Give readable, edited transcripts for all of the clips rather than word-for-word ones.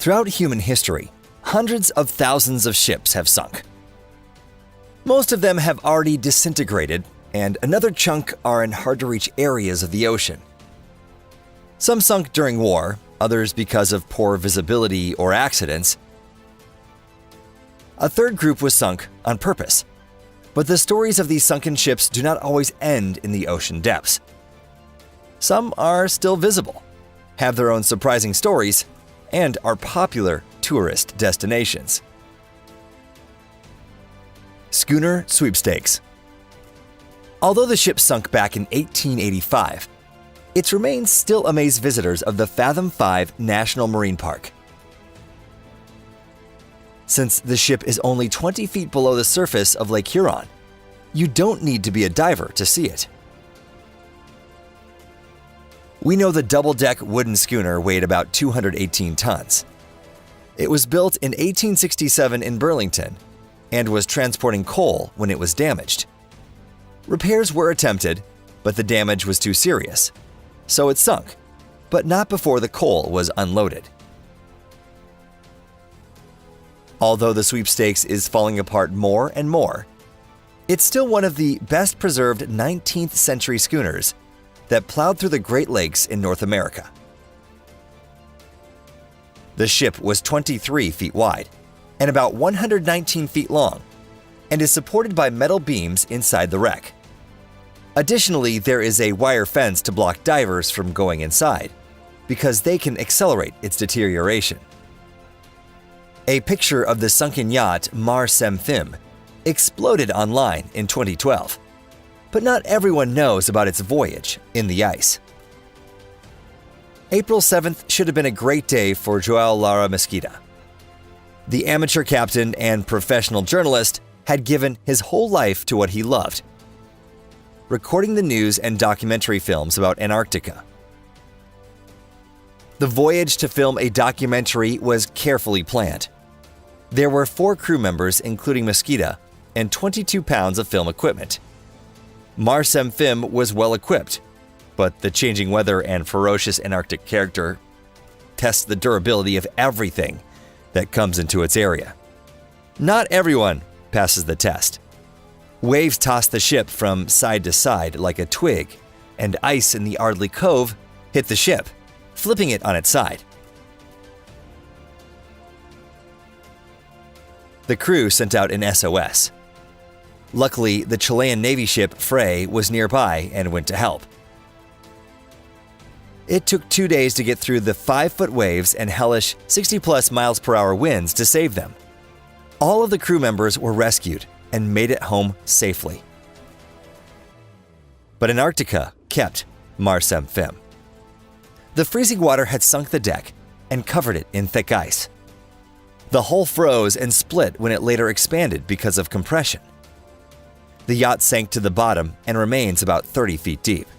Throughout human history, hundreds of thousands of ships have sunk. Most of them have already disintegrated, and another chunk are in hard-to-reach areas of the ocean. Some sunk during war, others because of poor visibility or accidents. A third group was sunk on purpose. But the stories of these sunken ships do not always end in the ocean depths. Some are still visible, have their own surprising stories, and are popular tourist destinations. Schooner Sweepstakes. Although the ship sunk back in 1885, its remains still amaze visitors of the Fathom 5 National Marine Park. Since the ship is only 20 feet below the surface of Lake Huron, you don't need to be a diver to see it. We know the double-deck wooden schooner weighed about 218 tons. It was built in 1867 in Burlington and was transporting coal when it was damaged. Repairs were attempted, but the damage was too serious, so it sunk, but not before the coal was unloaded. Although the Sweepstakes is falling apart more and more, it's still one of the best-preserved 19th century schooners that plowed through the Great Lakes in North America. The ship was 23 feet wide and about 119 feet long and is supported by metal beams inside the wreck. Additionally, there is a wire fence to block divers from going inside because they can accelerate its deterioration. A picture of the sunken yacht Mar Sem Phim exploded online in 2012, but not everyone knows about its voyage in the ice. April 7th should have been a great day for Joao Lara Mesquita. The amateur captain and professional journalist had given his whole life to what he loved: recording the news and documentary films about Antarctica. The voyage to film a documentary was carefully planned. There were 4 crew members, including Mesquita, and 22 pounds of film equipment. Mar Sem Phim was well equipped, but the changing weather and ferocious Antarctic character test the durability of everything that comes into its area. Not everyone passes the test. Waves toss the ship from side to side like a twig, and ice in the Ardley Cove hit the ship, flipping it on its side. The crew sent out an SOS. Luckily, the Chilean Navy ship Frey was nearby and went to help. It took 2 days to get through the 5-foot waves and hellish 60+ miles per hour winds to save them. All of the crew members were rescued and made it home safely. But Antarctica kept Mar Sem Phim. The freezing water had sunk the deck and covered it in thick ice. The hull froze and split when it later expanded because of compression. The yacht sank to the bottom and remains about 30 feet deep.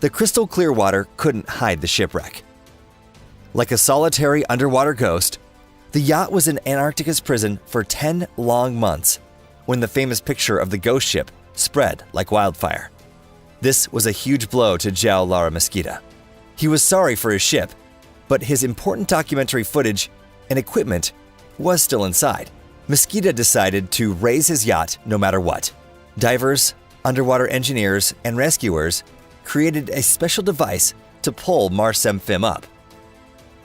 The crystal clear water couldn't hide the shipwreck. Like a solitary underwater ghost, the yacht was in Antarctica's prison for 10 long months when the famous picture of the ghost ship spread like wildfire. This was a huge blow to Joao Lara Mesquita. He was sorry for his ship, but his important documentary footage and equipment was still inside. Mesquita decided to raise his yacht no matter what. Divers, underwater engineers, and rescuers created a special device to pull Mar Sem Phim up.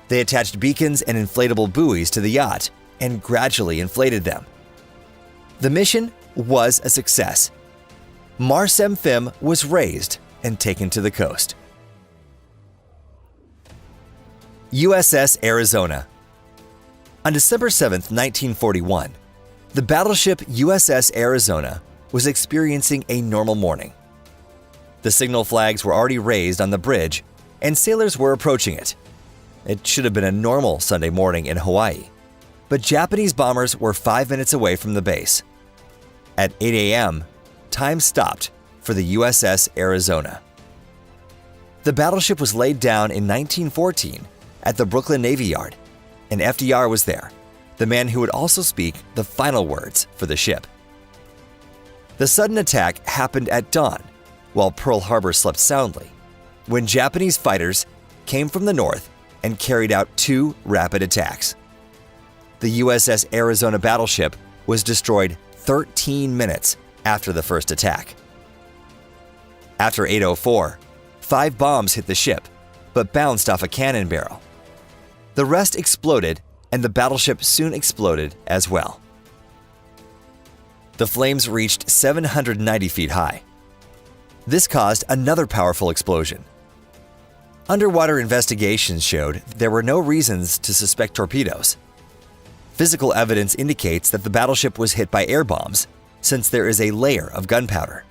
They attached beacons and inflatable buoys to the yacht and gradually inflated them. The mission was a success. Mar Sem Phim was raised and taken to the coast. USS Arizona. On December 7, 1941, the battleship USS Arizona was experiencing a normal morning. The signal flags were already raised on the bridge, and sailors were approaching it. It should have been a normal Sunday morning in Hawaii, but Japanese bombers were 5 minutes away from the base. At 8 a.m., time stopped for the USS Arizona. The battleship was laid down in 1914 at the Brooklyn Navy Yard, and FDR was there, the man who would also speak the final words for the ship. The sudden attack happened at dawn, while Pearl Harbor slept soundly, when Japanese fighters came from the north and carried out 2 rapid attacks. The USS Arizona battleship was destroyed 13 minutes after the first attack. After 8:04, 5 bombs hit the ship, but bounced off a cannon barrel. The rest exploded, and the battleship soon exploded as well. The flames reached 790 feet high. This caused another powerful explosion. Underwater investigations showed there were no reasons to suspect torpedoes. Physical evidence indicates that the battleship was hit by air bombs, since there is a layer of gunpowder.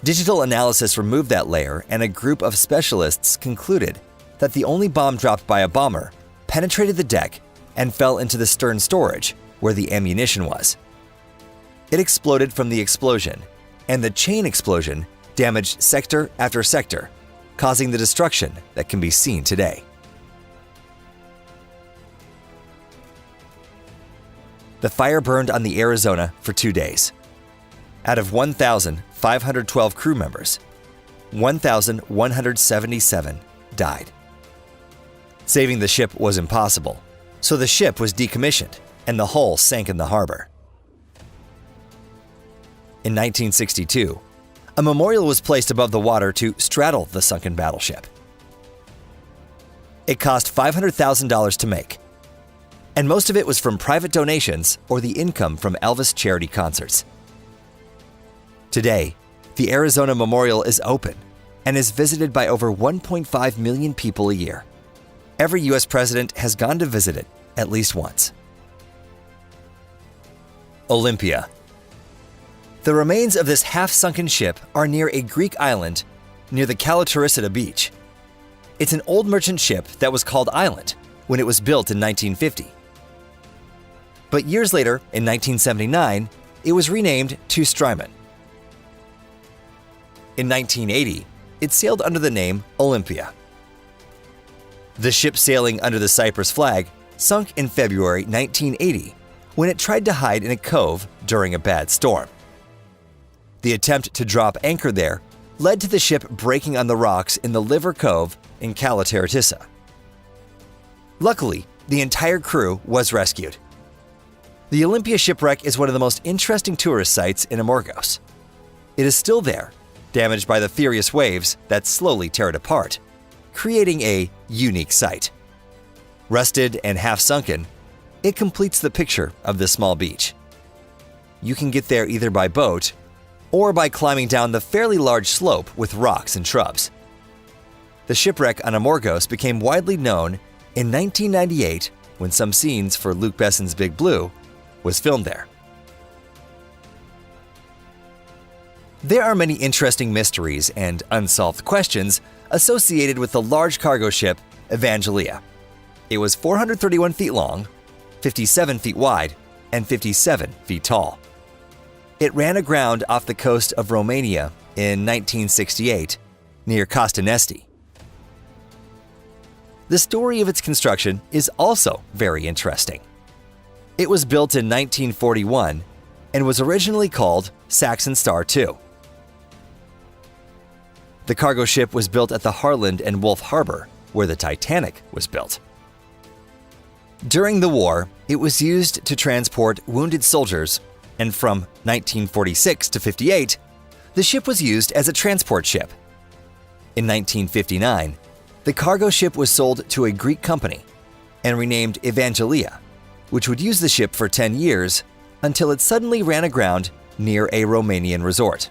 Digital analysis removed that layer, and a group of specialists concluded that the only bomb dropped by a bomber penetrated the deck and fell into the stern storage, where the ammunition was. It exploded from the explosion, and the chain explosion damaged sector after sector, causing the destruction that can be seen today. The fire burned on the Arizona for 2 days. Out of 1,512 crew members, 1,177 died. Saving the ship was impossible, so the ship was decommissioned and the hull sank in the harbor. In 1962, a memorial was placed above the water to straddle the sunken battleship. It cost $500,000 to make, and most of it was from private donations or the income from Elvis charity concerts. Today, the Arizona Memorial is open and is visited by over 1.5 million people a year. Every U.S. president has gone to visit it at least once. Olympia. The remains of this half-sunken ship are near a Greek island near the Calatricida beach. It's an old merchant ship that was called Island when it was built in 1950. But years later, in 1979, it was renamed to Strymon. In 1980, it sailed under the name Olympia. The ship sailing under the Cyprus flag sunk in February 1980 when it tried to hide in a cove during a bad storm. The attempt to drop anchor there led to the ship breaking on the rocks in the Liver Cove in Calatricida. Luckily, the entire crew was rescued. The Olympia shipwreck is one of the most interesting tourist sites in Amorgos. It is still there, damaged by the furious waves that slowly tear it apart, creating a unique sight. Rusted and half-sunken, it completes the picture of this small beach. You can get there either by boat or by climbing down the fairly large slope with rocks and shrubs. The shipwreck on Amorgos became widely known in 1998 when some scenes for Luc Besson's Big Blue was filmed there. There are many interesting mysteries and unsolved questions associated with the large cargo ship Evangelia. It was 431 feet long, 57 feet wide, and 57 feet tall. It ran aground off the coast of Romania in 1968, near Costanesti. The story of its construction is also very interesting. It was built in 1941 and was originally called Saxon Star II. The cargo ship was built at the Harland and Wolff Harbor, where the Titanic was built. During the war, it was used to transport wounded soldiers, and from 1946 to 58, the ship was used as a transport ship. In 1959, the cargo ship was sold to a Greek company and renamed Evangelia, which would use the ship for 10 years until it suddenly ran aground near a Romanian resort.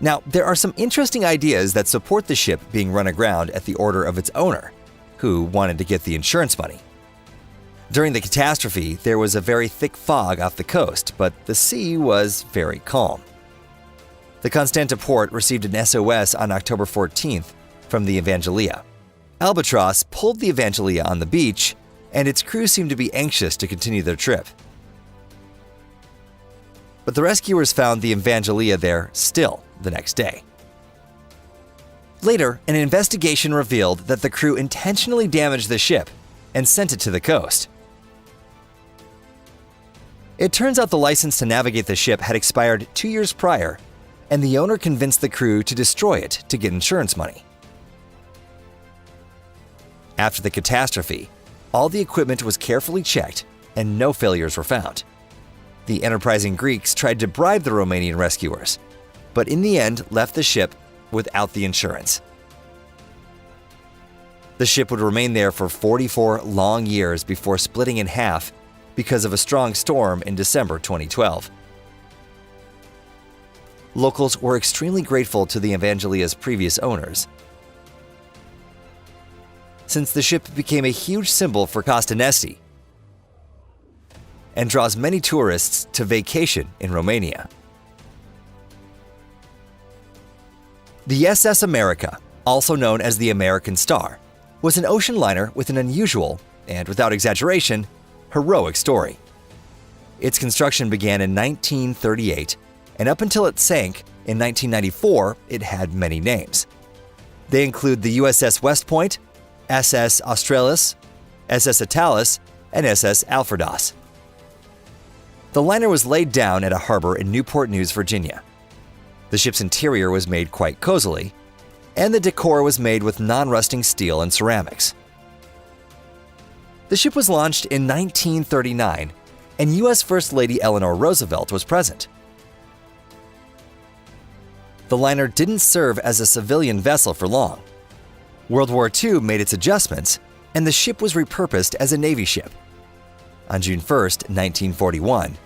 Now, there are some interesting ideas that support the ship being run aground at the order of its owner, who wanted to get the insurance money. During the catastrophe, there was a very thick fog off the coast, but the sea was very calm. The Constanta port received an SOS on October 14th from the Evangelia. Albatross pulled the Evangelia on the beach, and its crew seemed to be anxious to continue their trip. But the rescuers found the Evangelia there still the next day. Later, an investigation revealed that the crew intentionally damaged the ship and sent it to the coast. It turns out the license to navigate the ship had expired 2 years prior, and the owner convinced the crew to destroy it to get insurance money. After the catastrophe, all the equipment was carefully checked and no failures were found. The enterprising Greeks tried to bribe the Romanian rescuers, but in the end left the ship without the insurance. The ship would remain there for 44 long years before splitting in half because of a strong storm in December 2012. Locals were extremely grateful to the Evangelia's previous owners, since the ship became a huge symbol for Costanesti and draws many tourists to vacation in Romania. The SS America, also known as the American Star, was an ocean liner with an unusual, and without exaggeration, heroic story. Its construction began in 1938, and up until it sank in 1994, it had many names. They include the USS West Point, SS Australis, SS Italis, and SS Alfredos. The liner was laid down at a harbor in Newport News, Virginia. The ship's interior was made quite cozily, and the decor was made with non-rusting steel and ceramics. The ship was launched in 1939, and U.S. First Lady Eleanor Roosevelt was present. The liner didn't serve as a civilian vessel for long. World War II made its adjustments, and the ship was repurposed as a Navy ship. On June 1, 1941,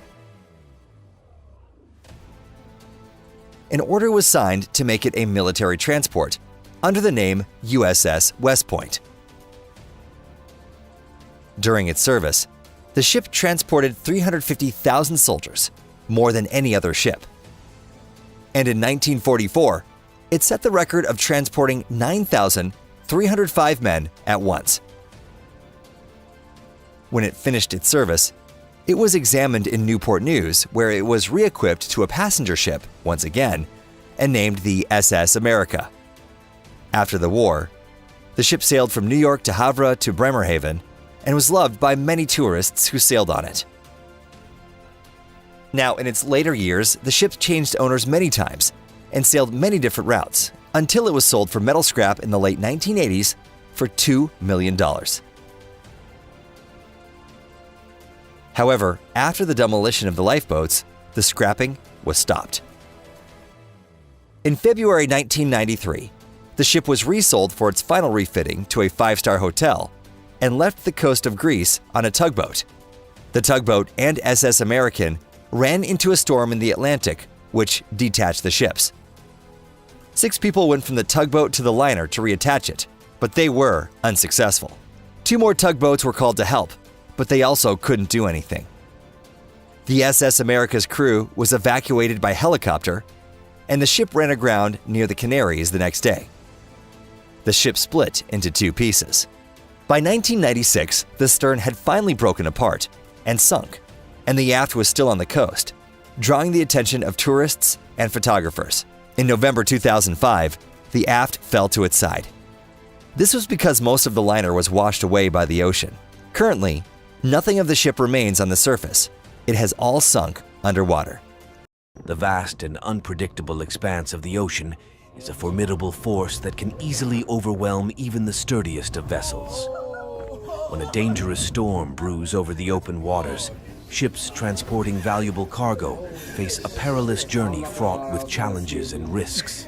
an order was signed to make it a military transport under the name USS West Point. During its service, the ship transported 350,000 soldiers, more than any other ship. And in 1944, it set the record of transporting 9,305 men at once. When it finished its service, it was examined in Newport News, where it was re-equipped to a passenger ship once again and named the SS America. After the war, the ship sailed from New York to Havre to Bremerhaven and was loved by many tourists who sailed on it. Now, in its later years, the ship changed owners many times and sailed many different routes until it was sold for metal scrap in the late 1980s for $2 million. However, after the demolition of the lifeboats, the scrapping was stopped. In February 1993, the ship was resold for its final refitting to a five-star hotel and left the coast of Greece on a tugboat. The tugboat and SS American ran into a storm in the Atlantic, which detached the ships. 6 people went from the tugboat to the liner to reattach it, but they were unsuccessful. 2 more tugboats were called to help, but they also couldn't do anything. The SS America's crew was evacuated by helicopter, and the ship ran aground near the Canaries the next day. The ship split into 2 pieces. By 1996, the stern had finally broken apart and sunk, and the aft was still on the coast, drawing the attention of tourists and photographers. In November 2005, the aft fell to its side. This was because most of the liner was washed away by the ocean. Currently, nothing of the ship remains on the surface. It has all sunk underwater. The vast and unpredictable expanse of the ocean is a formidable force that can easily overwhelm even the sturdiest of vessels. When a dangerous storm brews over the open waters, ships transporting valuable cargo face a perilous journey fraught with challenges and risks.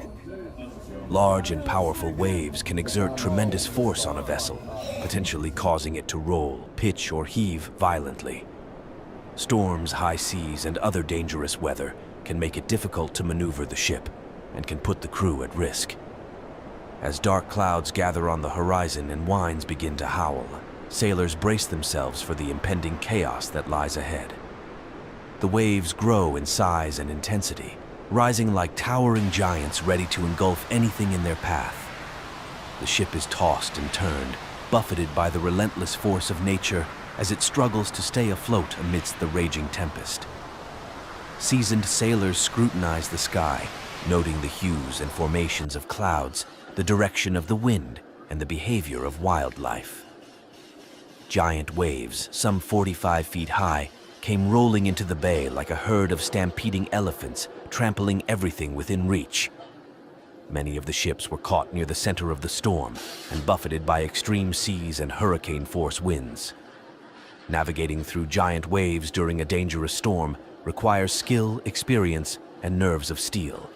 Large and powerful waves can exert tremendous force on a vessel, potentially causing it to roll, pitch, or heave violently. Storms, high seas, and other dangerous weather can make it difficult to maneuver the ship and can put the crew at risk. As dark clouds gather on the horizon and winds begin to howl, sailors brace themselves for the impending chaos that lies ahead. The waves grow in size and intensity, rising like towering giants ready to engulf anything in their path. The ship is tossed and turned, buffeted by the relentless force of nature as it struggles to stay afloat amidst the raging tempest. Seasoned sailors scrutinize the sky, noting the hues and formations of clouds, the direction of the wind, and the behavior of wildlife. Giant waves, some 45 feet high, came rolling into the bay like a herd of stampeding elephants, trampling everything within reach. Many of the ships were caught near the center of the storm and buffeted by extreme seas and hurricane-force winds. Navigating through giant waves during a dangerous storm requires skill, experience, and nerves of steel.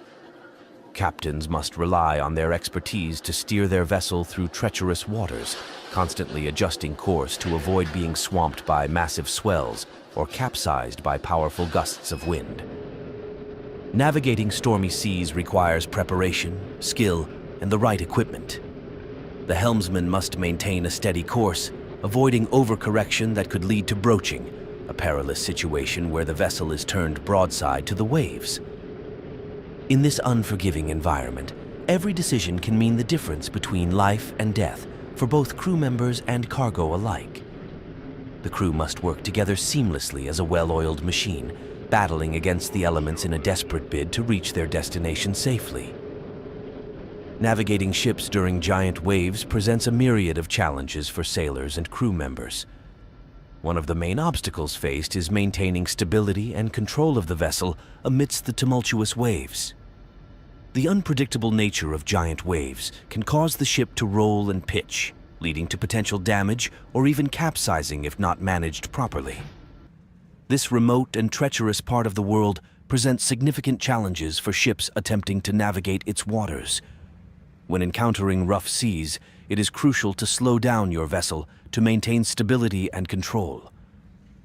Captains must rely on their expertise to steer their vessel through treacherous waters, constantly adjusting course to avoid being swamped by massive swells or capsized by powerful gusts of wind. Navigating stormy seas requires preparation, skill, and the right equipment. The helmsman must maintain a steady course, avoiding overcorrection that could lead to broaching, a perilous situation where the vessel is turned broadside to the waves. In this unforgiving environment, every decision can mean the difference between life and death for both crew members and cargo alike. The crew must work together seamlessly as a well-oiled machine, battling against the elements in a desperate bid to reach their destination safely. Navigating ships during giant waves presents a myriad of challenges for sailors and crew members. One of the main obstacles faced is maintaining stability and control of the vessel amidst the tumultuous waves. The unpredictable nature of giant waves can cause the ship to roll and pitch, leading to potential damage or even capsizing if not managed properly. This remote and treacherous part of the world presents significant challenges for ships attempting to navigate its waters. When encountering rough seas, it is crucial to slow down your vessel to maintain stability and control.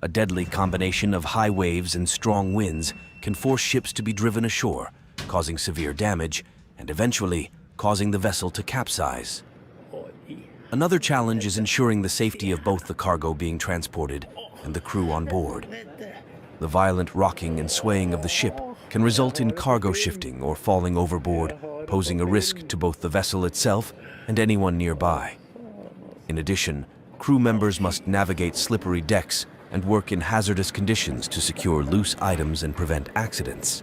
A deadly combination of high waves and strong winds can force ships to be driven ashore, causing severe damage and eventually causing the vessel to capsize. Another challenge is ensuring the safety of both the cargo being transported and the crew on board. The violent rocking and swaying of the ship can result in cargo shifting or falling overboard, posing a risk to both the vessel itself and anyone nearby. In addition, crew members must navigate slippery decks and work in hazardous conditions to secure loose items and prevent accidents.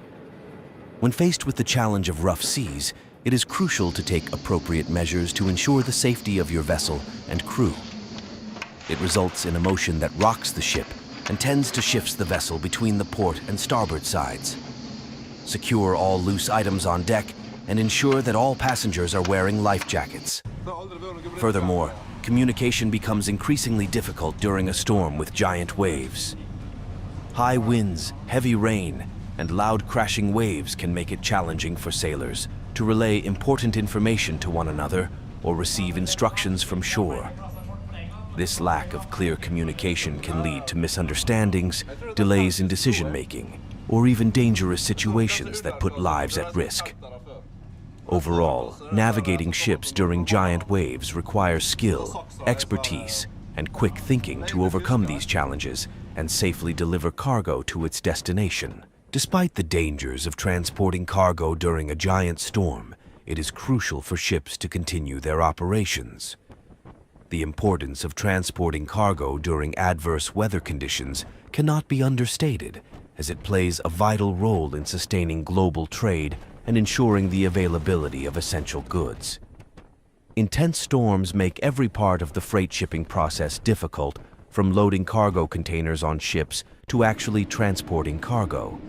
When faced with the challenge of rough seas, it is crucial to take appropriate measures to ensure the safety of your vessel and crew. It results in a motion that rocks the ship and tends to shift the vessel between the port and starboard sides. Secure all loose items on deck and ensure that all passengers are wearing life jackets. Furthermore, communication becomes increasingly difficult during a storm with giant waves. High winds, heavy rain, and loud crashing waves can make it challenging for sailors to relay important information to one another or receive instructions from shore. This lack of clear communication can lead to misunderstandings, delays in decision-making, or even dangerous situations that put lives at risk. Overall, navigating ships during giant waves requires skill, expertise, and quick thinking to overcome these challenges and safely deliver cargo to its destination. Despite the dangers of transporting cargo during a giant storm, it is crucial for ships to continue their operations. The importance of transporting cargo during adverse weather conditions cannot be understated, as it plays a vital role in sustaining global trade and ensuring the availability of essential goods. Intense storms make every part of the freight shipping process difficult, from loading cargo containers on ships to actually transporting cargo.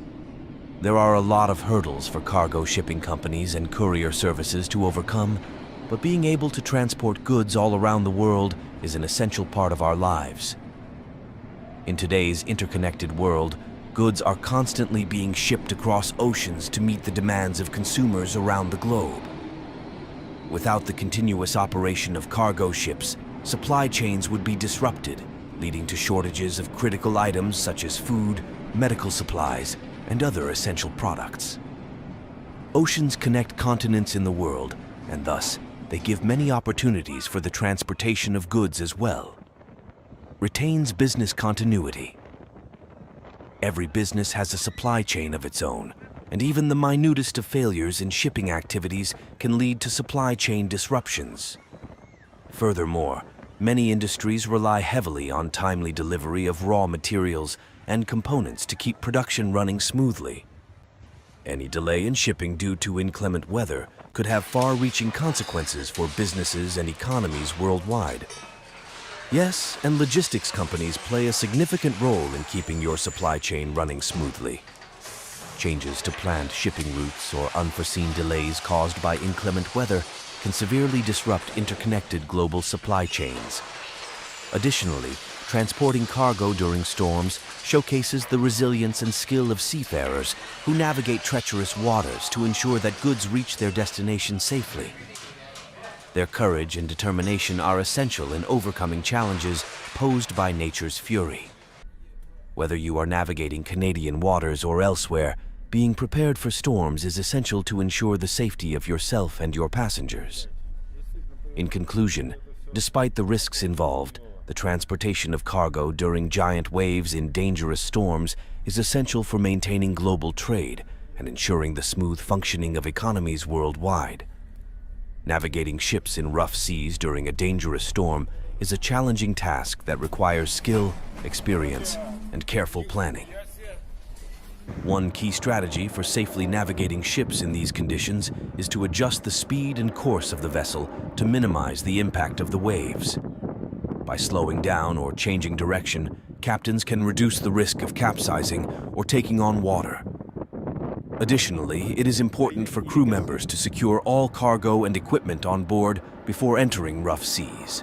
There are a lot of hurdles for cargo shipping companies and courier services to overcome, but being able to transport goods all around the world is an essential part of our lives. In today's interconnected world, goods are constantly being shipped across oceans to meet the demands of consumers around the globe. Without the continuous operation of cargo ships, supply chains would be disrupted, leading to shortages of critical items such as food, medical supplies, and other essential products. Oceans connect continents in the world, and thus, they give many opportunities for the transportation of goods as well. Retains business continuity. Every business has a supply chain of its own, and even the minutest of failures in shipping activities can lead to supply chain disruptions. Furthermore, many industries rely heavily on timely delivery of raw materials and components to keep production running smoothly. Any delay in shipping due to inclement weather could have far-reaching consequences for businesses and economies worldwide. Yes, and logistics companies play a significant role in keeping your supply chain running smoothly. Changes to planned shipping routes or unforeseen delays caused by inclement weather can severely disrupt interconnected global supply chains. Additionally, transporting cargo during storms showcases the resilience and skill of seafarers who navigate treacherous waters to ensure that goods reach their destination safely. Their courage and determination are essential in overcoming challenges posed by nature's fury. Whether you are navigating Canadian waters or elsewhere, being prepared for storms is essential to ensure the safety of yourself and your passengers. In conclusion, despite the risks involved, the transportation of cargo during giant waves in dangerous storms is essential for maintaining global trade and ensuring the smooth functioning of economies worldwide. Navigating ships in rough seas during a dangerous storm is a challenging task that requires skill, experience, and careful planning. One key strategy for safely navigating ships in these conditions is to adjust the speed and course of the vessel to minimize the impact of the waves. By slowing down or changing direction, captains can reduce the risk of capsizing or taking on water. Additionally, it is important for crew members to secure all cargo and equipment on board before entering rough seas.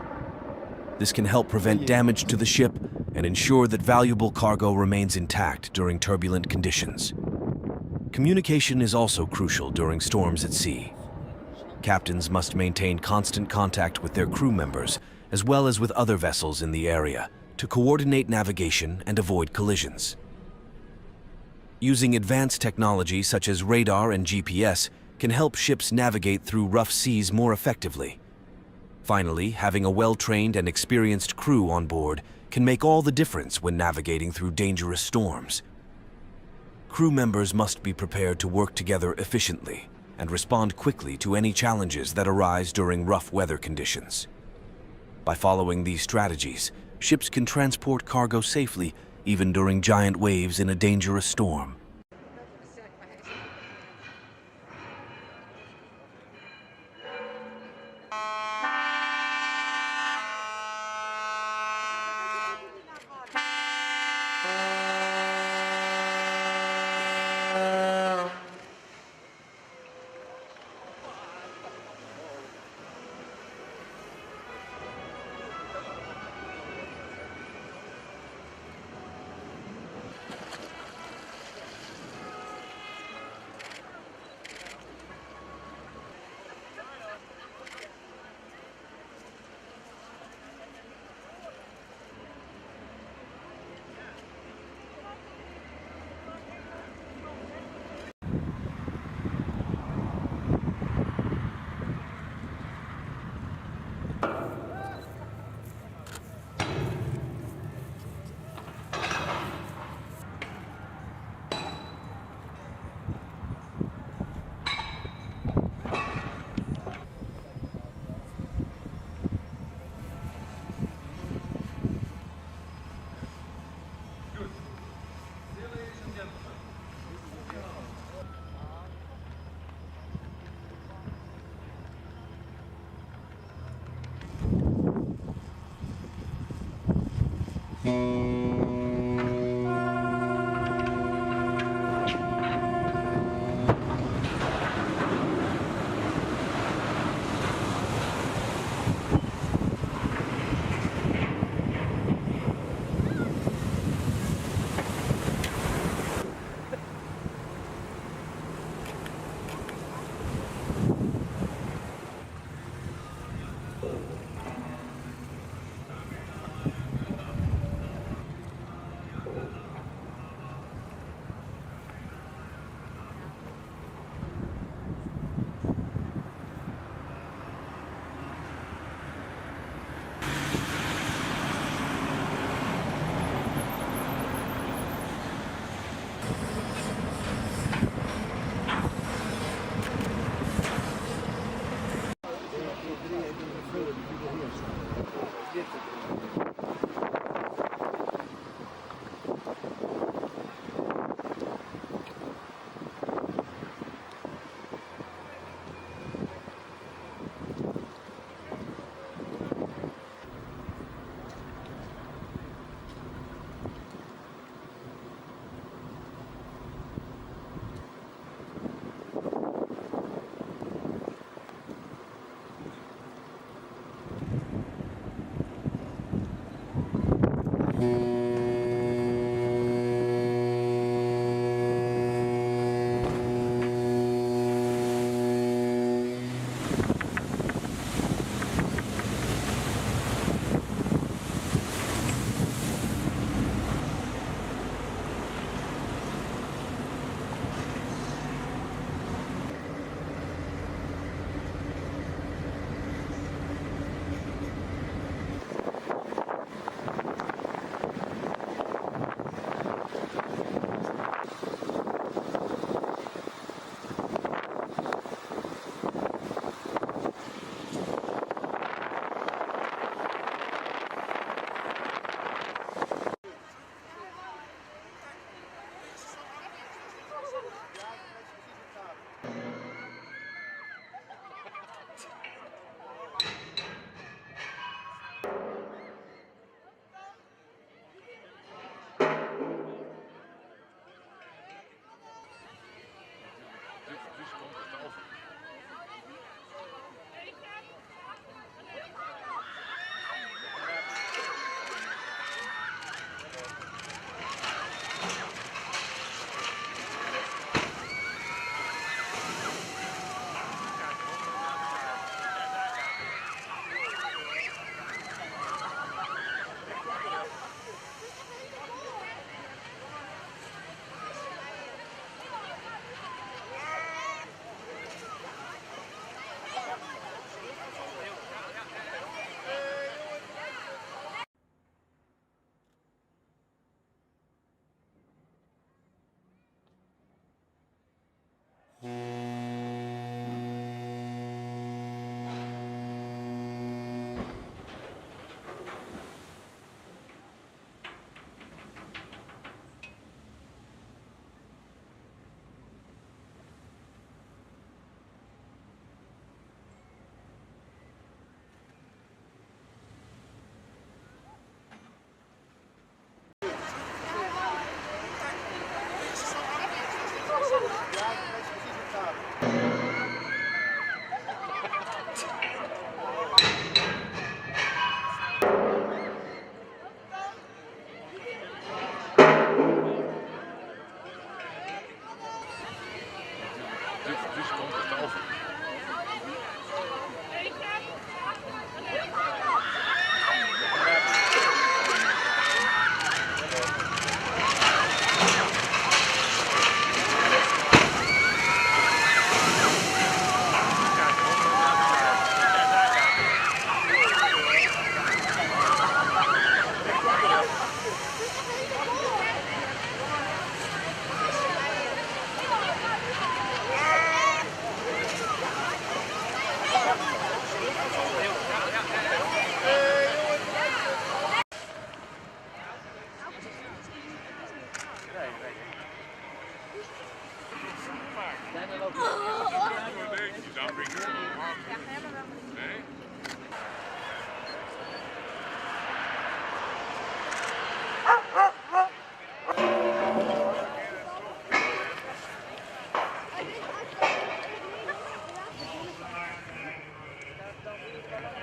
This can help prevent damage to the ship and ensure that valuable cargo remains intact during turbulent conditions. Communication is also crucial during storms at sea. Captains must maintain constant contact with their crew members, as well as with other vessels in the area, to coordinate navigation and avoid collisions. Using advanced technology such as radar and GPS can help ships navigate through rough seas more effectively. Finally, having a well-trained and experienced crew on board can make all the difference when navigating through dangerous storms. Crew members must be prepared to work together efficiently and respond quickly to any challenges that arise during rough weather conditions. By following these strategies, ships can transport cargo safely even during giant waves in a dangerous storm.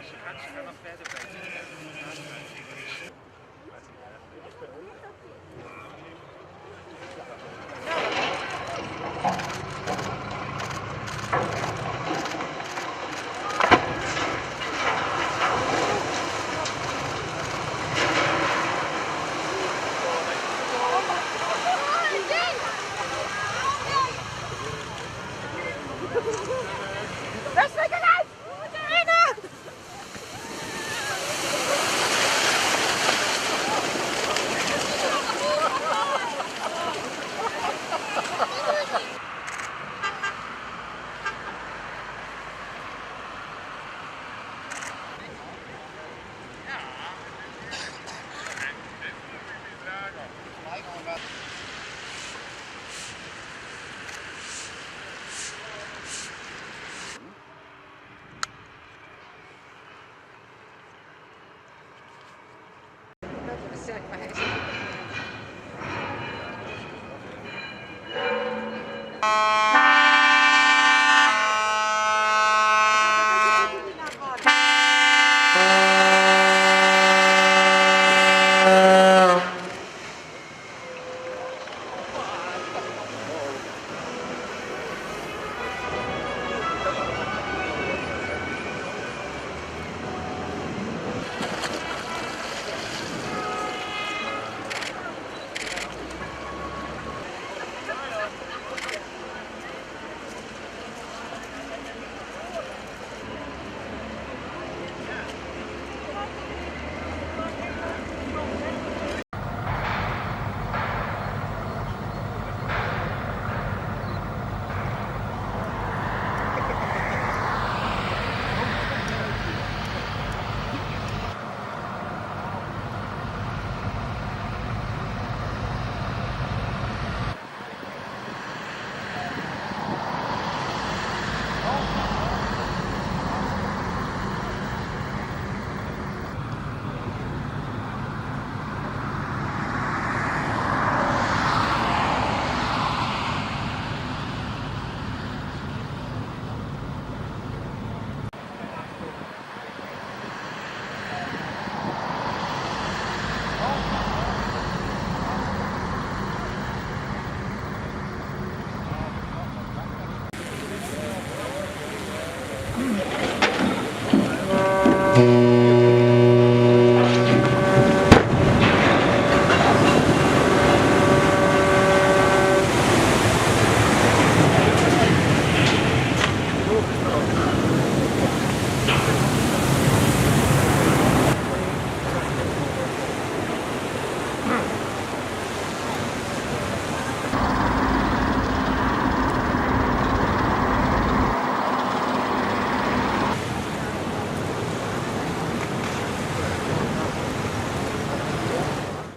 Als je gaat nog verder bij.